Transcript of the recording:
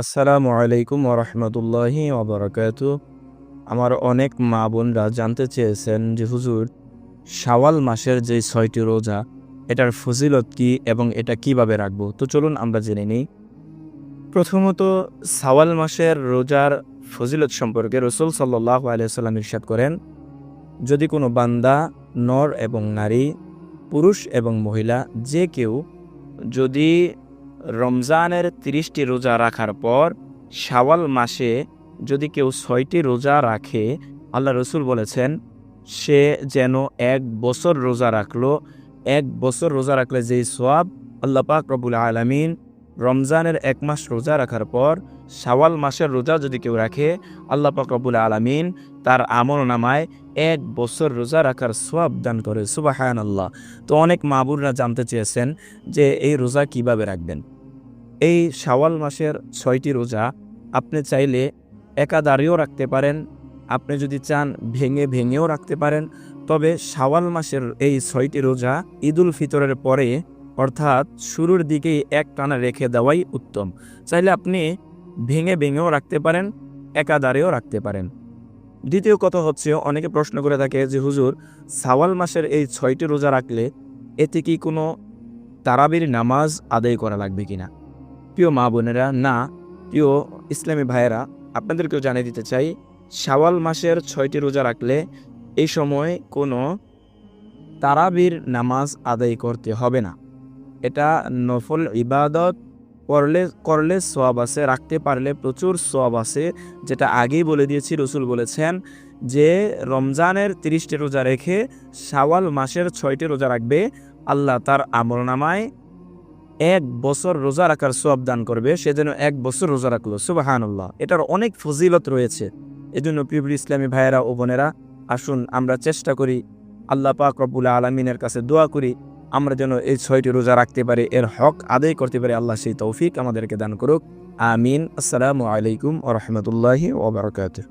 আসসালামু আলাইকুম ওরহমতুল্লাহি ওবরাকাতু। আমার অনেক মা বোনরা জানতে চেয়েছেন যে হুজুর, শাওয়াল মাসের যে ৬টি রোজা, এটার ফজিলত কি এবং এটা কিভাবে রাখবো? তো চলুন আমরা জেনে নিই। প্রথমত, শাওয়াল মাসের রোজার ফজিলত সম্পর্কে রাসূল সাল্লাল্লাহু আলাইহি ওয়াসাল্লাম ইরশাদ করেন, যদি কোনো বান্দা, নর এবং নারী, পুরুষ এবং মহিলা যে কেউ যদি রমজানের ৩০টি রোজা রাখার পর শাওয়াল মাসে যদি কেউ ৬টি রোজা রাখে, আল্লাহ রসুল বলেছেন সে যেন ১ বছর রোজা রাখলো। ১ বছর রোজা রাখলে যেই সওয়াব আল্লাহ পাক রব্বুল আলামিন রমজানের ১ মাস রোজা রাখার পর শাওয়াল মাসের রোজা যদি কেউ রাখে, আল্লাহ পাক রব্বুল আলামিন তার আমলনামায় ১ বছর রোজা রাখার সওয়াব দান করে। সুবহানাল্লাহ। তো অনেক মাবুররা জানতে চেয়েছেন যে এই রোজা কিভাবে রাখবেন। এই শাওয়াল মাসের ৬টি রোজা আপনি চাইলে একাধারেও রাখতে পারেন, আপনি যদি চান ভেঙেও রাখতে পারেন। তবে শাওয়াল মাসের এই ৬টি রোজা ঈদুল ফিতরের পরে অর্থাৎ শুরুর দিকেই একটানা রেখে দেওয়াই উত্তম। চাইলে আপনি ভেঙেও রাখতে পারেন, একাধারেও রাখতে পারেন। দ্বিতীয় কথা হচ্ছে, অনেকে প্রশ্ন করে থাকে যে হুজুর, শাওয়াল মাসের এই ৬টি রোজা রাখলে এতে কি কোনো তারাবির নামাজ আদায় করা লাগবে কিনা? প্রিয় মা বোনেরা, না। প্রিয় ইসলামী ভাইয়েরা, আপনাদেরকেও জানিয়ে দিতে চাই, শাওয়াল মাসের 6টি রোজা রাখলে এই সময় কোনো তারাবির নামাজ আদায় করতে হবে না। এটা নফল ইবাদত করলে সওয়াব আছে, রাখতে পারলে প্রচুর সওয়াব আছে। যেটা আগেই বলে দিয়েছি, রসুল বলেছেন যে রমজানের 30টি রোজা রেখে শাওয়াল মাসের 6টি রোজা রাখবে, আল্লাহ তার আমলনামায় ১ বছর রোজা রাখার সওয়াব দান করবে। সে যেন ১ বছর রোজা রাখলো। সুবহানাল্লাহ। এটার অনেক ফজিলত রয়েছে। এজন্য প্রিয় ইসলামী ভাইয়েরা ও বোনেরা, আসুন আমরা চেষ্টা করি, আল্লাহ পাক রব্বুল আলামিনের কাছে দোয়া করি, আমরা যেন এই 6টি রোজা রাখতে পারি, এর হক আদায় করতে পারি। আল্লাহ সেই তৌফিক আমাদেরকে দান করুক। আমিন। আসসালামু আলাইকুম ওয়া রাহমাতুল্লাহি ওয়া বারাকাতুহু।